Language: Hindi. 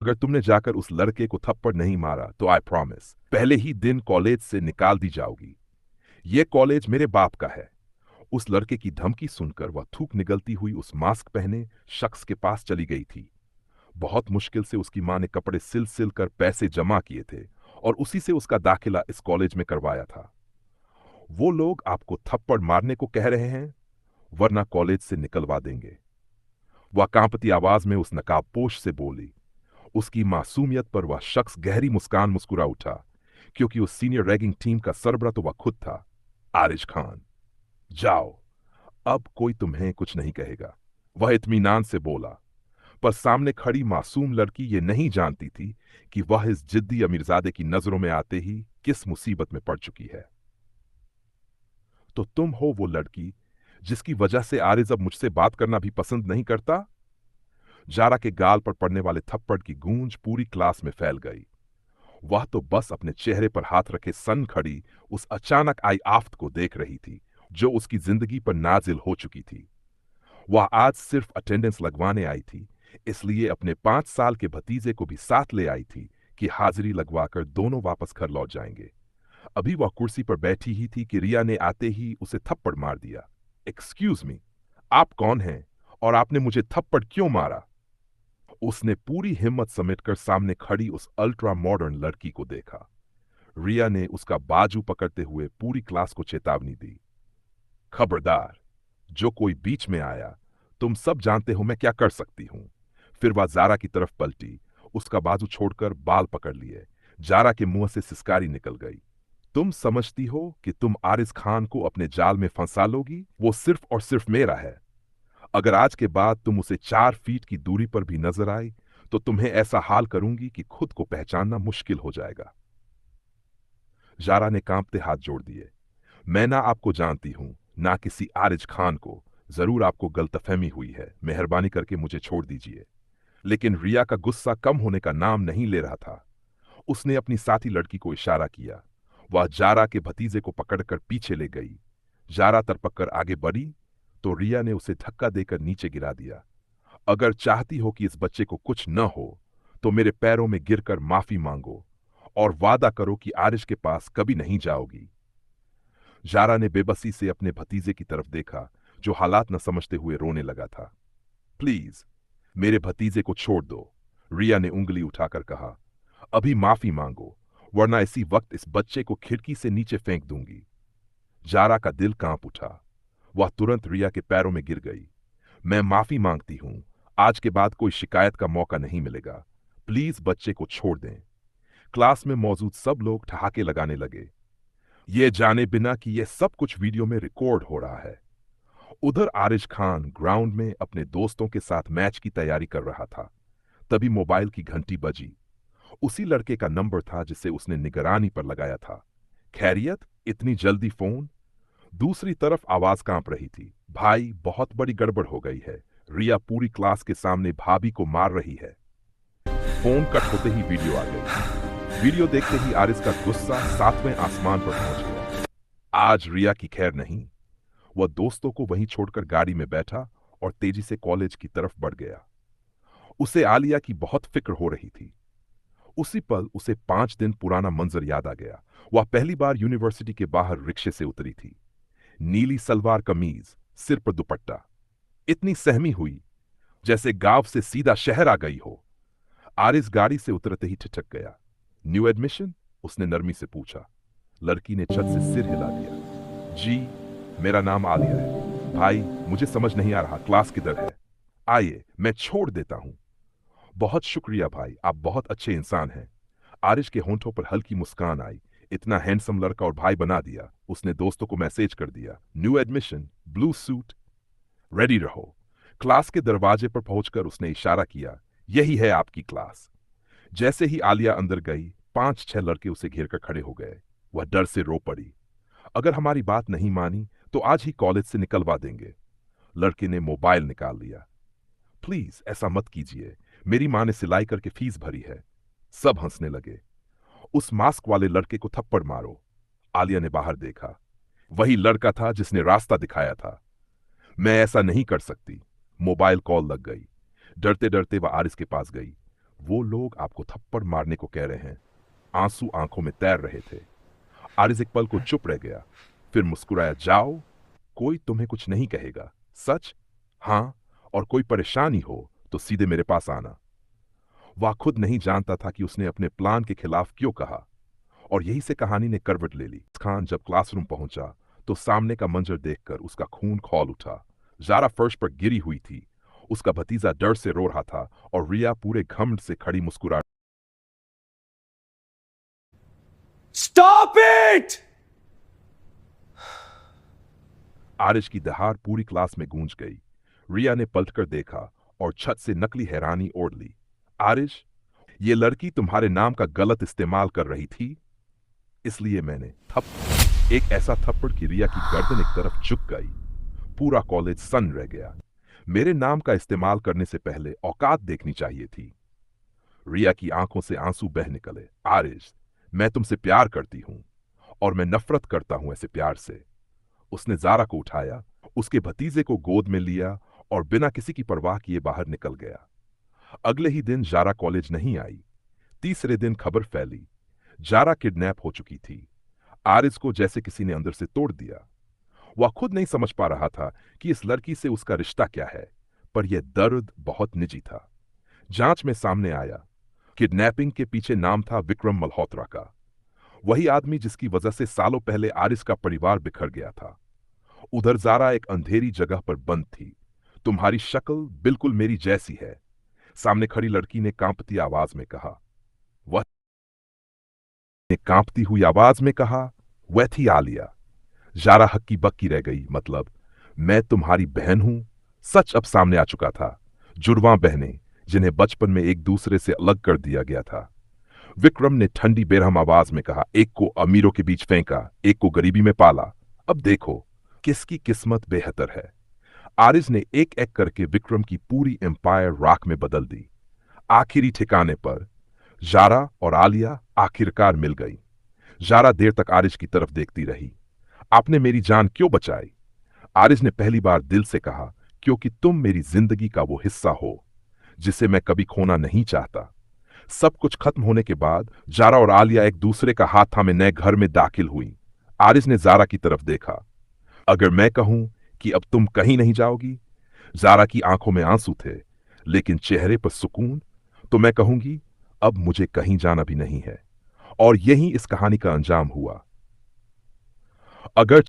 अगर तुमने जाकर उस लड़के को थप्पड़ नहीं मारा तो आई प्रॉमिस पहले ही दिन कॉलेज से निकाल दी जाओगी। ये कॉलेज मेरे बाप का है। उस लड़के की धमकी सुनकर वह थूक निगलती हुई उस मास्क पहने शख्स के पास चली गई थी। बहुत मुश्किल से उसकी मां ने कपड़े सिल सिल कर पैसे जमा किए थे और उसी से उसका दाखिला इस कॉलेज में करवाया था। वो लोग आपको थप्पड़ मारने को कह रहे हैं, वरना कॉलेज से निकलवा देंगे। वह कांपती आवाज में उस नकाबपोश से बोली। उसकी मासूमियत पर वह शख्स गहरी मुस्कान मुस्कुरा उठा, क्योंकि उस सीनियर रैगिंग टीम का सरबरा तो वह खुद था, आरिज खान। जाओ, अब कोई तुम्हें कुछ नहीं कहेगा, वह इत्मीनान से बोला। पर सामने खड़ी मासूम लड़की ये नहीं जानती थी कि वह इस जिद्दी अमीरजादे की नजरों में आते ही किस मुसीबत में पड़ चुकी है। तो तुम हो वो लड़की जिसकी वजह से आरिज अब मुझसे बात करना भी पसंद नहीं करता? जारा के गाल पर पड़ने वाले थप्पड़ की गूंज पूरी क्लास में फैल गई। वह तो बस अपने चेहरे पर हाथ रखे सन खड़ी उस अचानक आई आफत को देख रही थी, जो उसकी जिंदगी पर नाजिल हो चुकी थी। वह आज सिर्फ अटेंडेंस लगवाने आई थी, इसलिए अपने 5 साल के भतीजे को भी साथ ले आई थी कि हाजिरी लगवाकर दोनों वापस घर लौट जाएंगे। अभी वह कुर्सी पर बैठी ही थी कि रिया ने आते ही उसे थप्पड़ मार दिया। एक्सक्यूज मी, आप कौन हैं और आपने मुझे थप्पड़ क्यों मारा? उसने पूरी हिम्मत समेटकर सामने खड़ी उस अल्ट्रा मॉडर्न लड़की को देखा। रिया ने उसका बाजू पकड़ते हुए पूरी क्लास को चेतावनी दी। खबरदार, जो कोई बीच में आया, तुम सब जानते हो मैं क्या कर सकती हूं। फिर वह जारा की तरफ पलटी, उसका बाजू छोड़कर बाल पकड़ लिए। जारा के मुंह से सिसकारी निकल गई। तुम समझती हो कि तुम आरिज खान को अपने जाल में फंसा लोगी? वो सिर्फ और सिर्फ मेरा है। अगर आज के बाद तुम उसे 4 फीट की दूरी पर भी नजर आई तो तुम्हें ऐसा हाल करूंगी कि खुद को पहचानना मुश्किल हो जाएगा। जारा ने कांपते हाथ जोड़ दिए। मैं ना आपको जानती हूं, ना किसी आरिज खान को। जरूर आपको गलतफहमी हुई है, मेहरबानी करके मुझे छोड़ दीजिए। लेकिन रिया का गुस्सा कम होने का नाम नहीं ले रहा था। उसने अपनी साथी लड़की को इशारा किया। वह जारा के भतीजे को पकड़कर पीछे ले गई। जारा तरपककर आगे बढ़ी तो रिया ने उसे धक्का देकर नीचे गिरा दिया। अगर चाहती हो कि इस बच्चे को कुछ न हो तो मेरे पैरों में गिरकर माफी मांगो और वादा करो कि आरिश के पास कभी नहीं जाओगी। जारा ने बेबसी से अपने भतीजे की तरफ देखा, जो हालात न समझते हुए रोने लगा था। प्लीज, मेरे भतीजे को छोड़ दो, रिया ने उंगली उठाकर कहा। अभी माफी मांगो, वरना इसी वक्त इस बच्चे को खिड़की से नीचे फेंक दूंगी। जारा का दिल कांप उठा। वह तुरंत रिया के पैरों में गिर गई। मैं माफी मांगती हूं, आज के बाद कोई शिकायत का मौका नहीं मिलेगा। प्लीज बच्चे को छोड़ दें। क्लास में मौजूद सब लोग ठहाके लगाने लगे, ये जाने बिना कि यह सब कुछ वीडियो में रिकॉर्ड हो रहा है। उधर आरिज खान ग्राउंड में अपने दोस्तों के साथ मैच की तैयारी कर रहा था। तभी मोबाइल की घंटी बजी। उसी लड़के का नंबर था जिसे उसने निगरानी पर लगाया था। खैरियत, इतनी जल्दी फोन? दूसरी तरफ आवाज कांप रही थी। भाई, बहुत बड़ी गड़बड़ हो गई है। रिया पूरी क्लास के सामने भाभी को मार रही है। फोन कट होते ही वीडियो आ गई। वीडियो देखते ही आरिस का गुस्सा 7वें आसमान पर पहुंच गया। आज रिया की खैर नहीं। वह दोस्तों को वहीं छोड़कर गाड़ी में बैठा और तेजी से कॉलेज की तरफ बढ़ गया। उसे आलिया की बहुत फिक्र हो रही थी। उसी पल उसे 5 दिन पुराना मंजर याद आ गया। वह पहली बार यूनिवर्सिटी के बाहर रिक्शे से उतरी थी। नीली सलवार कमीज, सिर पर दुपट्टा। इतनी सहमी हुई जैसे गांव से सीधा शहर आ गई हो। आरिस गाड़ी से उतरते ही ठिठक गया। New admission? उसने नरमी से पूछा। लड़की ने छत से सिर हिला दिया। जी, मेरा नाम आलिया है। भाई, मुझे समझ नहीं आ रहा क्लास किधर है। आइए, मैं छोड़ देता हूं। बहुत शुक्रिया भाई, आप बहुत अच्छे इंसान हैं। आरिश के होंठों पर हल्की मुस्कान आई। इतना हैंडसम लड़का और भाई बना दिया। उसने दोस्तों को मैसेज कर दिया, new admission, blue suit, ready रहो। क्लास के दरवाजे पर पहुंचकर उसने इशारा किया, यही है आपकी क्लास। जैसे ही आलिया अंदर गई, 5-6 लड़के उसे घेर कर खड़े हो गए। वह डर से रो पड़ी। अगर हमारी बात नहीं मानी तो आज ही कॉलेज से निकलवा देंगे। लड़के ने मोबाइल निकाल लिया। प्लीज ऐसा मत कीजिए, मेरी मां ने सिलाई करके फीस भरी है। सब हंसने लगे। उस मास्क वाले लड़के को थप्पड़ मारो। आलिया ने बाहर देखा। वही लड़का था जिसने रास्ता दिखाया था। मैं ऐसा नहीं कर सकती। मोबाइल कॉल लग गई। डरते डरते वह आरिस के पास गई। वो लोग आपको थप्पड़ मारने को कह रहे हैं। आंसू आंखों में तैर रहे थे। आरिज एक पल को चुप रह गया, फिर मुस्कुराया। जाओ, कोई तुम्हें कुछ नहीं कहेगा। सच? हाँ, और कोई परेशानी हो तो सीधे मेरे पास आना। वह खुद नहीं जानता था कि उसने अपने प्लान के खिलाफ क्यों कहा, और यही से कहानी ने करवट ले ली। खान जब क्लासरूम पहुंचा तो सामने का मंजर देखकर उसका खून खौल उठा। जारा फर्श पर गिरी हुई थी, उसका भतीजा डर से रो रहा था, और रिया पूरे घमंड से खड़ी मुस्कुरा। Stop it! आरिश की दहाड़ पूरी क्लास में गूंज गई। रिया ने पलटकर देखा और छत से नकली हैरानी ओढ़ ली। आरिश, ये लड़की तुम्हारे नाम का गलत इस्तेमाल कर रही थी, इसलिए मैंने एक ऐसा थप्पड़ कि रिया की गर्दन एक तरफ झुक गई। पूरा कॉलेज सन्न रह गया। मेरे नाम का इस्तेमाल करने से पहले औकात देखनी चाहिए थी। रिया की आंखों से आंसू बह निकले। आरिश, मैं तुमसे प्यार करती हूं, और मैं नफरत करता हूं ऐसे प्यार से। उसने जारा को उठाया, उसके भतीजे को गोद में लिया और बिना किसी की परवाह किए बाहर निकल गया। अगले ही दिन जारा कॉलेज नहीं आई। तीसरे दिन खबर फैली, जारा किडनैप हो चुकी थी। आरिज को जैसे किसी ने अंदर से तोड़ दिया। वह खुद नहीं समझ पा रहा था कि इस लड़की से उसका रिश्ता क्या है, पर यह दर्द बहुत निजी था। जांच में सामने आया, किडनैपिंग के पीछे नाम था विक्रम मल्होत्रा का, वही आदमी जिसकी वजह से सालों पहले आरिस का परिवार बिखर गया था। उधर जारा एक अंधेरी जगह पर बंद थी। तुम्हारी शक्ल बिल्कुल मेरी जैसी है, सामने खड़ी लड़की ने कांपती आवाज में कहा। वह ने कांपती हुई आवाज में कहा, वह थी आलिया। जारा हक्की बक्की रह गई। मतलब, मैं तुम्हारी बहन हूं? सच अब सामने आ चुका था। जुड़वां बहनें, जिन्हें बचपन में एक दूसरे से अलग कर दिया गया था। विक्रम ने ठंडी बेरहम आवाज में कहा, एक को अमीरों के बीच फेंका, एक को गरीबी में पाला। अब देखो किसकी किस्मत बेहतर है। आरिज ने एक एक करके विक्रम की पूरी एम्पायर राख में बदल दी। आखिरी ठिकाने पर जारा और आलिया आखिरकार मिल गई। जारा देर तक आरिज की तरफ देखती रही। आपने मेरी जान क्यों बचाई? आरिज ने पहली बार दिल से कहा, क्योंकि तुम मेरी जिंदगी का वो हिस्सा हो जिसे मैं कभी खोना नहीं चाहता। सब कुछ खत्म होने के बाद जारा और आलिया एक दूसरे का हाथ थामे नए घर में दाखिल हुई। आरिज ने जारा की तरफ देखा। अगर मैं कहूं कि अब तुम कहीं नहीं जाओगी? जारा की आंखों में आंसू थे, लेकिन चेहरे पर सुकून। तो मैं कहूंगी, अब मुझे कहीं जाना भी नहीं है। और यही इस कहानी का अंजाम हुआ। अगर